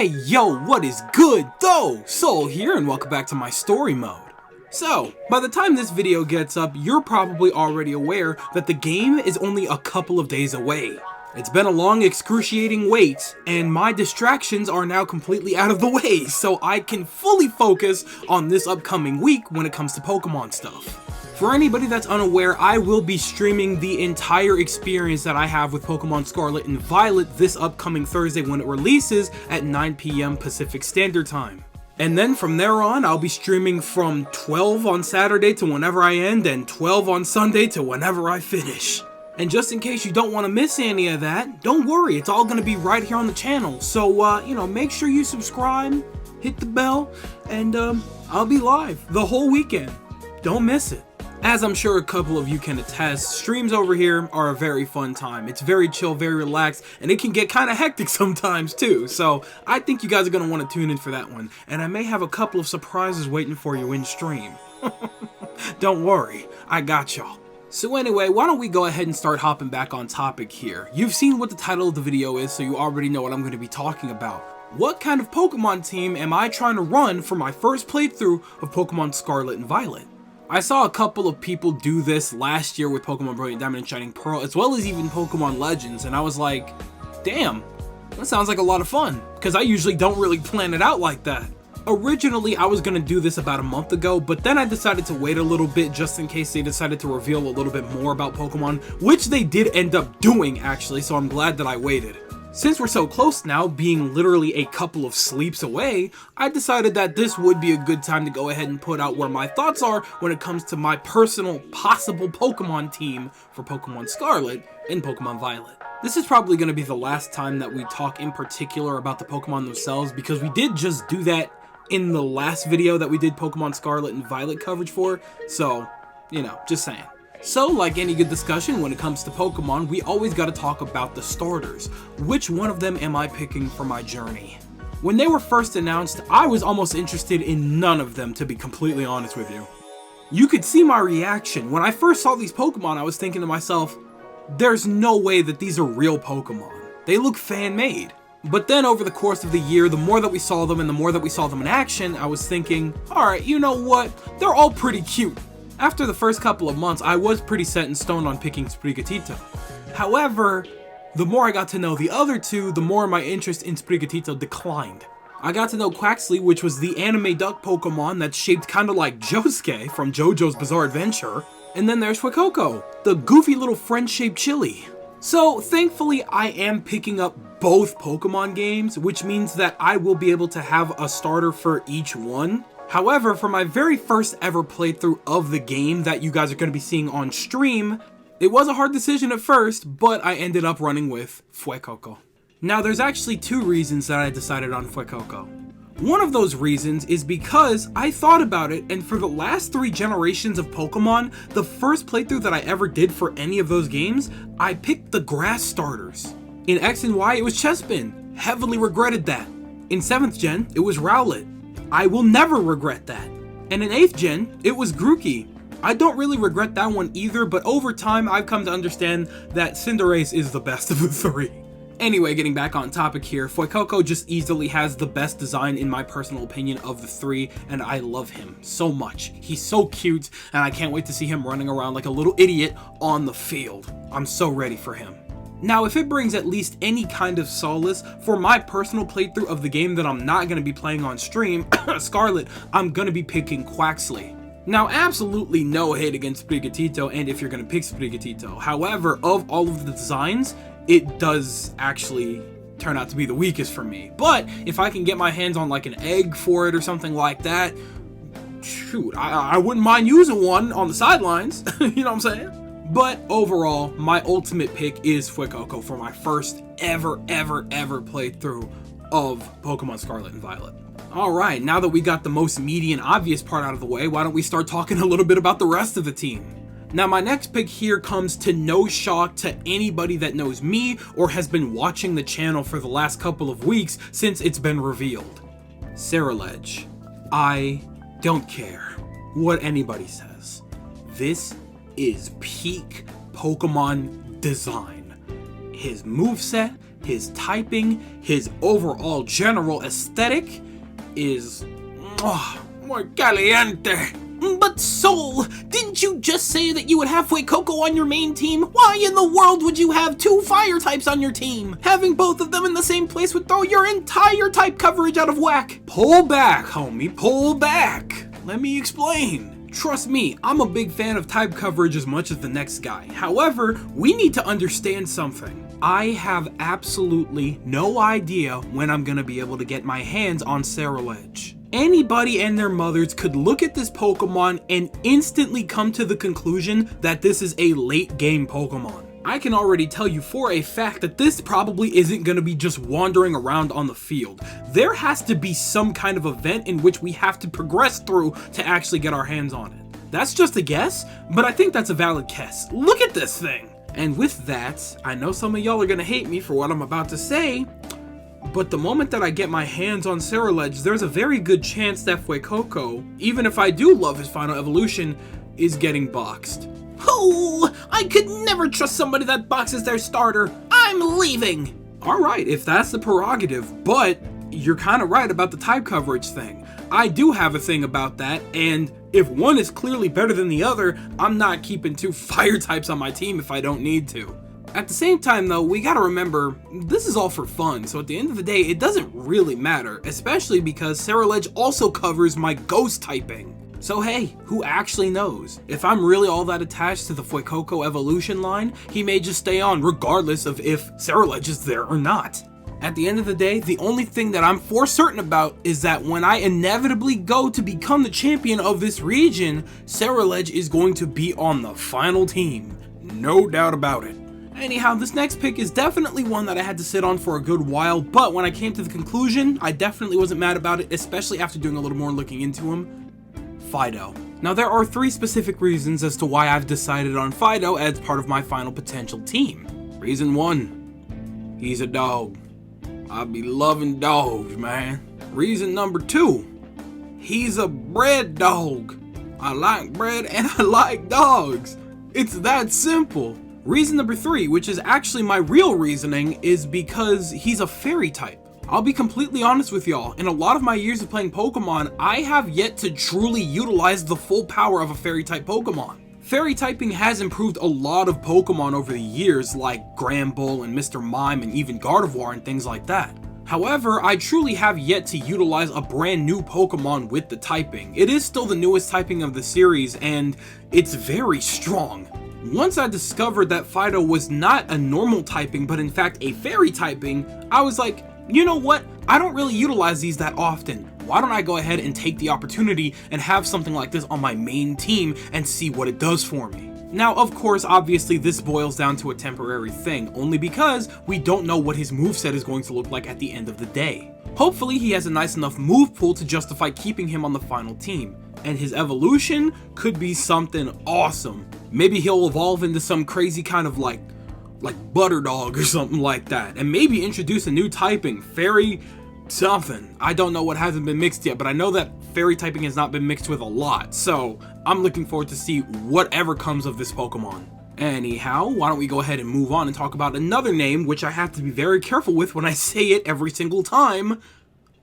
Hey yo, what is good though? Soul here and welcome back to my story mode. So, by the time this video gets up, you're probably already aware that the game is only a couple of days away. It's been a long, excruciating wait, and my distractions are now completely out of the way, so I can fully focus on this upcoming week when it comes to Pokemon stuff. For anybody that's unaware, I will be streaming the entire experience that I have with Pokemon Scarlet and Violet this upcoming Thursday when it releases at 9 p.m. Pacific Standard Time. And then from there on, I'll be streaming from 12 on Saturday to whenever I end, and 12 on Sunday to whenever I finish. And just in case you don't want to miss any of that, don't worry, it's all going to be right here on the channel. So, make sure you subscribe, hit the bell, and I'll be live the whole weekend. Don't miss it. As I'm sure a couple of you can attest, streams over here are a very fun time. It's very chill, very relaxed, and it can get kind of hectic sometimes too. So I think you guys are going to want to tune in for that one. And I may have a couple of surprises waiting for you in stream. Don't worry, I got y'all. So anyway, why don't we go ahead and start hopping back on topic here. You've seen what the title of the video is, so you already know what I'm going to be talking about. What kind of Pokemon team am I trying to run for my first playthrough of Pokemon Scarlet and Violet? I saw a couple of people do this last year with Pokemon Brilliant Diamond and Shining Pearl, as well as even Pokemon Legends, and I was like, damn, that sounds like a lot of fun, because I usually don't really plan it out like that. Originally, I was going to do this about a month ago, but then I decided to wait a little bit just in case they decided to reveal a little bit more about Pokemon, which they did end up doing actually, so I'm glad that I waited. Since we're so close now, being literally a couple of sleeps away, I decided that this would be a good time to go ahead and put out where my thoughts are when it comes to my personal possible Pokemon team for Pokemon Scarlet and Pokemon Violet. This is probably going to be the last time that we talk in particular about the Pokemon themselves, because we did just do that in the last video that we did Pokemon Scarlet and Violet coverage for, so, just saying. So, like any good discussion when it comes to Pokemon, we always gotta talk about the starters. Which one of them am I picking for my journey? When they were first announced, I was almost interested in none of them, to be completely honest with you. You could see my reaction. When I first saw these Pokemon, I was thinking to myself, there's no way that these are real Pokemon. They look fan-made. But then over the course of the year, the more that we saw them and the more that we saw them in action, I was thinking, alright, you know what? They're all pretty cute. After the first couple of months, I was pretty set in stone on picking Sprigatito. However, the more I got to know the other two, the more my interest in Sprigatito declined. I got to know Quaxly, which was the anime duck Pokemon that's shaped kinda like Josuke from JoJo's Bizarre Adventure. And then there's Fuecoco, the goofy little friend-shaped chili. So, thankfully, I am picking up both Pokemon games, which means that I will be able to have a starter for each one. However, for my very first ever playthrough of the game that you guys are going to be seeing on stream, it was a hard decision at first, but I ended up running with Fuecoco. Now, there's actually two reasons that I decided on Fuecoco. One of those reasons is because I thought about it, and for the last 3 generations of Pokemon, the first playthrough that I ever did for any of those games, I picked the grass starters. In X and Y, it was Chespin. Heavily regretted that. In 7th gen, it was Rowlet. I will never regret that. And in 8th gen, it was Grookey. I don't really regret that one either, but over time, I've come to understand that Cinderace is the best of the 3. Anyway, getting back on topic here, Fuecoco just easily has the best design in my personal opinion of the 3, and I love him so much. He's so cute, and I can't wait to see him running around like a little idiot on the field. I'm so ready for him. Now, if it brings at least any kind of solace for my personal playthrough of the game that I'm not going to be playing on stream, Scarlet, I'm going to be picking Quaxly. Now, absolutely no hate against Sprigatito, and if you're going to pick Sprigatito. However, of all of the designs, it does actually turn out to be the weakest for me. But if I can get my hands on like an egg for it or something like that, shoot, I wouldn't mind using one on the sidelines, you know what I'm saying? But overall, my ultimate pick is Fuecoco for my first ever playthrough of Pokemon Scarlet and Violet. Alright, now that we got the most meaty and obvious part out of the way, why don't we start talking a little bit about the rest of the team? Now, my next pick here comes to no shock to anybody that knows me or has been watching the channel for the last couple of weeks since it's been revealed. Ceruledge. I don't care what anybody says. This is peak Pokemon design. His moveset, his typing, his overall general aesthetic is muy caliente. But Soul, didn't you just say that you would have Fuecoco on your main team? Why in the world would you have two fire types on your team? Having both of them in the same place would throw your entire type coverage out of whack. Pull back, homie, pull back. Let me explain. Trust me, I'm a big fan of type coverage as much as the next guy. However, we need to understand something. I have absolutely no idea when I'm gonna be able to get my hands on Ceruledge. Anybody and their mothers could look at this Pokemon and instantly come to the conclusion that this is a late game Pokemon. I can already tell you for a fact that this probably isn't going to be just wandering around on the field. There has to be some kind of event in which we have to progress through to actually get our hands on it. That's just a guess, but I think that's a valid guess. Look at this thing! And with that, I know some of y'all are going to hate me for what I'm about to say, but the moment that I get my hands on Ceruledge, there's a very good chance that Fuecoco, even if I do love his final evolution, is getting boxed. Oh, I could never trust somebody that boxes their starter. I'm leaving. Alright, if that's the prerogative, but you're kind of right about the type coverage thing. I do have a thing about that, and if one is clearly better than the other, I'm not keeping two fire types on my team if I don't need to. At the same time though, we gotta remember, this is all for fun, so at the end of the day, it doesn't really matter, especially because Ceruledge also covers my ghost typing. So hey, who actually knows? If I'm really all that attached to the Fuecoco evolution line, he may just stay on regardless of if Ceruledge is there or not. At the end of the day, the only thing that I'm for certain about is that when I inevitably go to become the champion of this region, Ceruledge is going to be on the final team. No doubt about it. Anyhow, this next pick is definitely one that I had to sit on for a good while, but when I came to the conclusion, I definitely wasn't mad about it, especially after doing a little more looking into him. Fidough. Now there are 3 specific reasons as to why I've decided on Fidough as part of my final potential team. Reason 1, he's a dog. I be loving dogs, man. Reason number 2, he's a bred dog. I like bread and I like dogs. It's that simple. Reason number 3, which is actually my real reasoning, is because he's a fairy type. I'll be completely honest with y'all, in a lot of my years of playing Pokemon, I have yet to truly utilize the full power of a fairy type Pokemon. Fairy typing has improved a lot of Pokemon over the years, like Granbull and Mr. Mime and even Gardevoir and things like that. However, I truly have yet to utilize a brand new Pokemon with the typing. It is still the newest typing of the series, and it's very strong. Once I discovered that Fidough was not a normal typing, but in fact a fairy typing, I was like, you know what? I don't really utilize these that often. Why don't I go ahead and take the opportunity and have something like this on my main team and see what it does for me? Now, of course, obviously this boils down to a temporary thing, only because we don't know what his moveset is going to look like at the end of the day. Hopefully he has a nice enough move pool to justify keeping him on the final team, and his evolution could be something awesome. Maybe he'll evolve into some crazy kind of like Butter Dog or something like that, and maybe introduce a new typing, Fairy something. I don't know what hasn't been mixed yet, but I know that Fairy typing has not been mixed with a lot, so I'm looking forward to see whatever comes of this Pokemon. Anyhow, why don't we go ahead and move on and talk about another name, which I have to be very careful with when I say it every single time,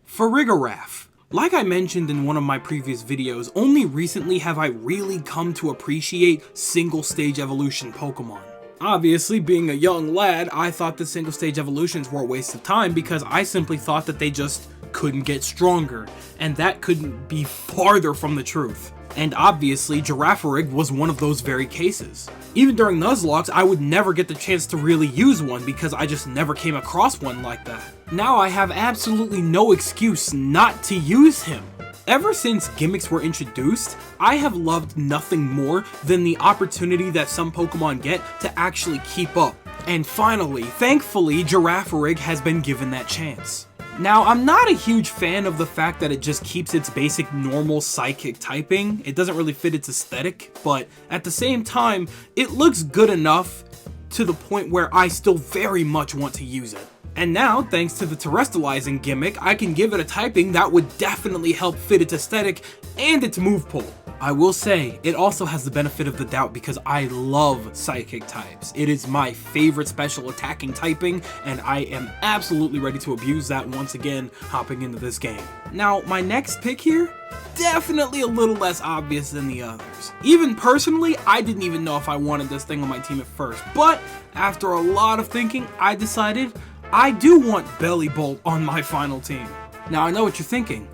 Farigiraf. Like I mentioned in one of my previous videos, only recently have I really come to appreciate single stage evolution Pokemon. Obviously, being a young lad, I thought the single stage evolutions were a waste of time because I simply thought that they just couldn't get stronger, and that couldn't be farther from the truth. And obviously, Girafarig was one of those very cases. Even during Nuzlocke, I would never get the chance to really use one because I just never came across one like that. Now I have absolutely no excuse not to use him. Ever since gimmicks were introduced, I have loved nothing more than the opportunity that some Pokemon get to actually keep up. And finally, thankfully, Girafarig has been given that chance. Now, I'm not a huge fan of the fact that it just keeps its basic normal psychic typing. It doesn't really fit its aesthetic, but at the same time, it looks good enough to the point where I still very much want to use it. And now, thanks to the terrestrializing gimmick, I can give it a typing that would definitely help fit its aesthetic and its move pool. I will say, it also has the benefit of the doubt because I love psychic types. It is my favorite special attacking typing, and I am absolutely ready to abuse that once again hopping into this game. Now, my next pick here, definitely a little less obvious than the others. Even personally, I didn't even know if I wanted this thing on my team at first, but after a lot of thinking, I decided I do want Bellibolt on my final team. Now, I know what you're thinking.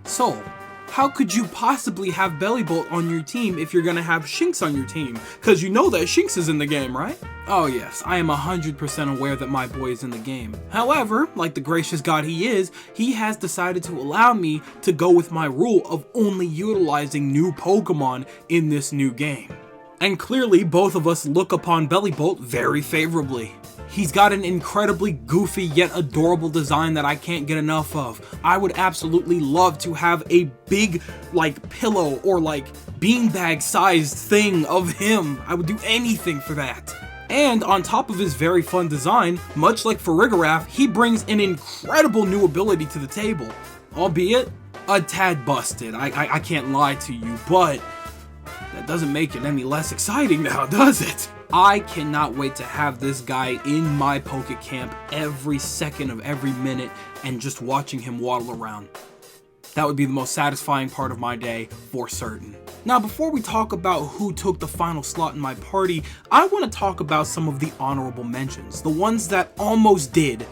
Soul, how could you possibly have Bellibolt on your team if you're gonna have Shinx on your team? Cause you know that Shinx is in the game, right? Oh yes, I am 100% aware that my boy is in the game. However, like the gracious god he is, he has decided to allow me to go with my rule of only utilizing new Pokemon in this new game. And clearly, both of us look upon Bellibolt very favorably. He's got an incredibly goofy yet adorable design that I can't get enough of. I would absolutely love to have a big, like, pillow or, like, beanbag sized thing of him. I would do anything for that. And on top of his very fun design, much like Farigiraf, he brings an incredible new ability to the table. Albeit, a tad busted, I can't lie to you, but that doesn't make it any less exciting now, does it? I cannot wait to have this guy in my Poke Camp every second of every minute and just watching him waddle around. That would be the most satisfying part of my day, for certain. Now, before we talk about who took the final slot in my party, I want to talk about some of the honorable mentions, the ones that almost did,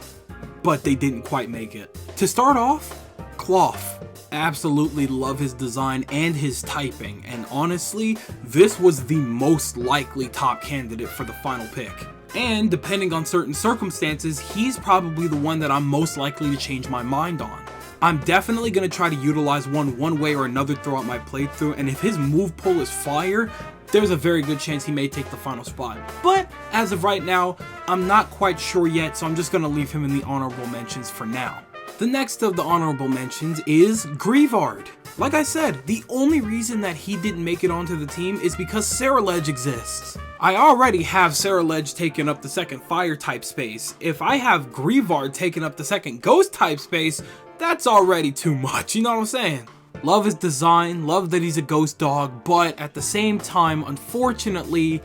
but they didn't quite make it. To start off, Cloth. Absolutely love his design and his typing, and honestly, this was the most likely top candidate for the final pick. And depending on certain circumstances, he's probably the one that I'm most likely to change my mind on. I'm definitely going to try to utilize one way or another throughout my playthrough, and if his move pull is fire, there's a very good chance he may take the final spot. But as of right now, I'm not quite sure yet, so I'm just going to leave him in the honorable mentions for now. The next of the honorable mentions is Girafarig. Like I said, the only reason that he didn't make it onto the team is because Ceruledge exists. I already have Ceruledge taking up the second fire type space. If I have Girafarig taking up the second ghost type space, that's already too much, you know what I'm saying? Love his design, love that he's a ghost dog, but at the same time, unfortunately,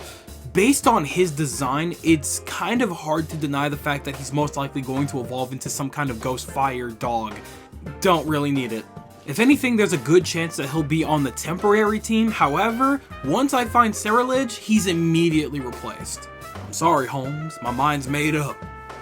based on his design, it's kind of hard to deny the fact that he's most likely going to evolve into some kind of ghost fire dog. Don't really need it. If anything, there's a good chance that he'll be on the temporary team. However, once I find Ceruledge, he's immediately replaced. I'm sorry, Holmes, my mind's made up.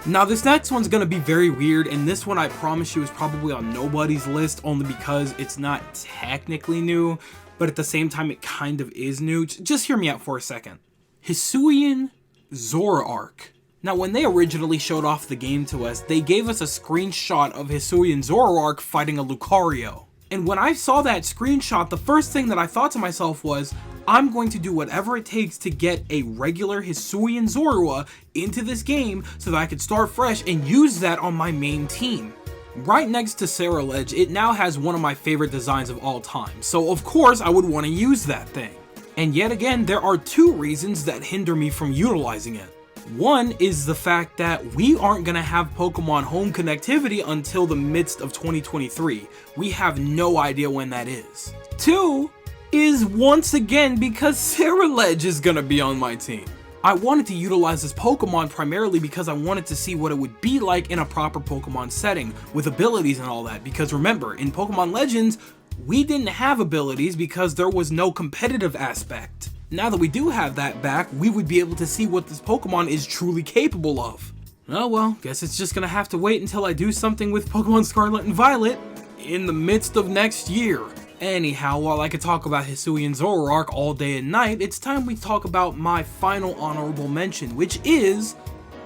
Now, this next one's gonna be very weird, and this one I promise you is probably on nobody's list only because it's not technically new, but at the same time it kind of is new. Just hear me out for a second. Hisuian Zoroark. Now, when they originally showed off the game to us, they gave us a screenshot of Hisuian Zoroark fighting a Lucario. And when I saw that screenshot, the first thing that I thought to myself was, I'm going to do whatever it takes to get a regular Hisuian Zorua into this game so that I could start fresh and use that on my main team. Right next to Ceruledge, it now has one of my favorite designs of all time, so of course I would want to use that thing. And yet again, there are two reasons that hinder me from utilizing it. One is the fact that we aren't going to have Pokemon Home connectivity until the midst of 2023. We have no idea when that is. Two is once again because Ceruledge is going to be on my team. I wanted to utilize this Pokemon primarily because I wanted to see what it would be like in a proper Pokemon setting with abilities and all that, because remember, in Pokemon Legends, we didn't have abilities because there was no competitive aspect. Now that we do have that back, we would be able to see what this Pokemon is truly capable of. Oh well, guess it's just gonna have to wait until I do something with Pokemon Scarlet and Violet in the midst of next year. Anyhow, while I could talk about Hisuian Zoroark all day and night, it's time we talk about my final honorable mention, which is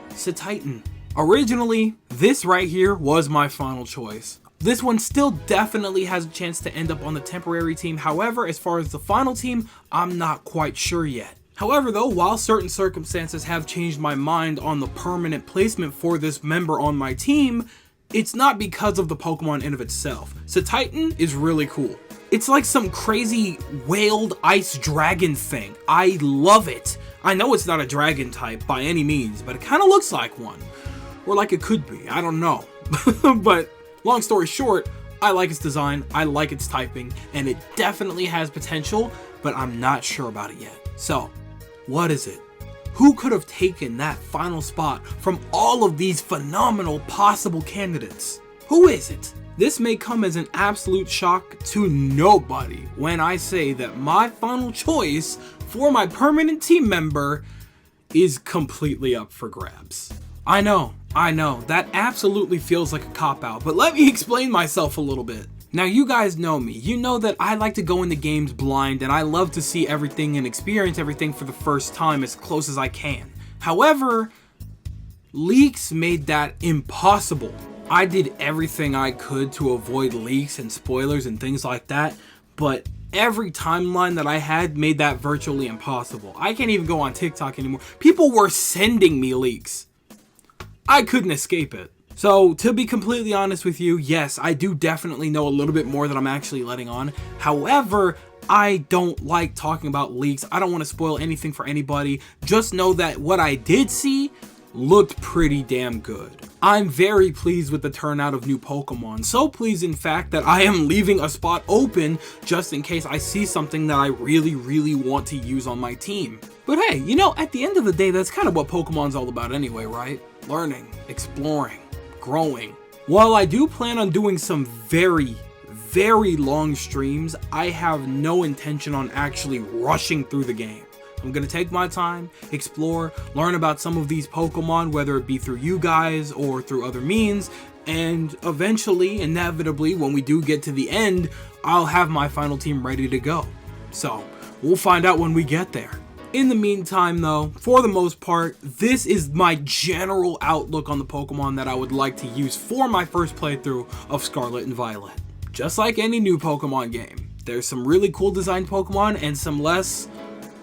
Cetitan. Originally, this right here was my final choice. This one still definitely has a chance to end up on the temporary team. However, as far as the final team, I'm not quite sure yet. However though, while certain circumstances have changed my mind on the permanent placement for this member on my team, it's not because of the Pokemon in of itself. Cetitan is really cool. It's like some crazy whaled ice dragon thing. I love it. I know it's not a dragon type by any means, but it kind of looks like one. Or like it could be, I don't know. But long story short, I like its design, I like its typing, and it definitely has potential, but I'm not sure about it yet. So, what is it? Who could have taken that final spot from all of these phenomenal possible candidates? Who is it? This may come as an absolute shock to nobody when I say that my final choice for my permanent team member is completely up for grabs. I know, that absolutely feels like a cop-out, but let me explain myself a little bit. Now, you guys know me. You know that I like to go into games blind, and I love to see everything and experience everything for the first time as close as I can. However, leaks made that impossible. I did everything I could to avoid leaks and spoilers and things like that, but every timeline that I had made that virtually impossible. I can't even go on TikTok anymore. People were sending me leaks. I couldn't escape it. So, to be completely honest with you, yes, I do definitely know a little bit more than I'm actually letting on. However, I don't like talking about leaks. I don't want to spoil anything for anybody. Just know that what I did see looked pretty damn good. I'm very pleased with the turnout of new Pokemon. So pleased, in fact, that I am leaving a spot open just in case I see something that I really want to use on my team. But hey, you know, at the end of the day, that's kind of what Pokemon's all about anyway, right? Learning, exploring, growing. While I do plan on doing some very long streams, I have no intention on actually rushing through the game. I'm going to take my time, explore, learn about some of these Pokemon, whether it be through you guys or through other means, and eventually, inevitably, when we do get to the end, I'll have my final team ready to go. So, we'll find out when we get there. In the meantime though, for the most part, this is my general outlook on the Pokemon that I would like to use for my first playthrough of Scarlet and Violet. Just like any new Pokemon game, there's some really cool designed Pokemon and some less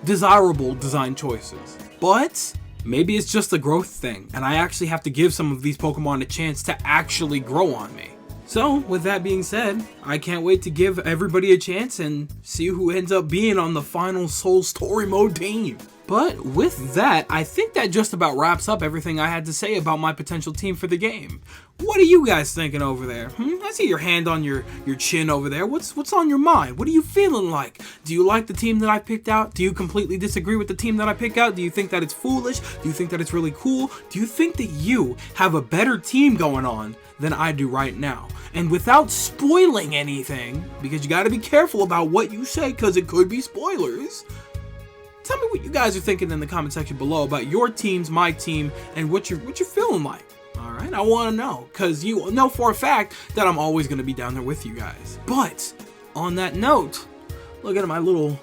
desirable design choices. But maybe it's just a growth thing, and I actually have to give some of these Pokemon a chance to actually grow on me. So, with that being said, I can't wait to give everybody a chance and see who ends up being on the final Soul Story Mode team. But with that, I think that just about wraps up everything I had to say about my potential team for the game. What are you guys thinking over there? I see your hand on your chin over there. What's on your mind? What are you feeling like? Do you like the team that I picked out? Do you completely disagree with the team that I pick out? Do you think that it's foolish? Do you think that it's really cool? Do you think that you have a better team going on than I do right now? And without spoiling anything, because you got to be careful about what you say because it could be spoilers, tell me what you guys are thinking in the comment section below about your teams, my team, and what you're feeling like. All right, I want to know, because you know for a fact that I'm always going to be down there with you guys. But on that note, look at my little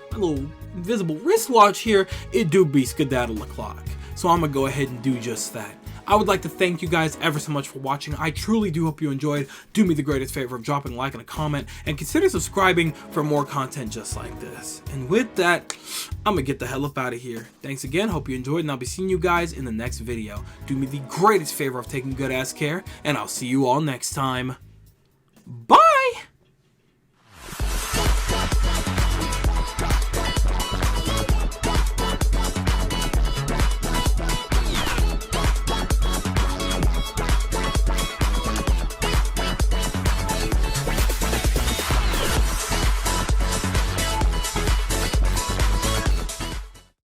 invisible wristwatch here. It do be skedaddle o'clock, so I'm gonna go ahead and do just that. I would like to thank you guys ever so much for watching. I truly do hope you enjoyed. Do me the greatest favor of dropping a like and a comment, and consider subscribing for more content just like this. And with that, I'm gonna get the hell up out of here. Thanks again, hope you enjoyed, and I'll be seeing you guys in the next video. Do me the greatest favor of taking good ass care, and I'll see you all next time. Bye!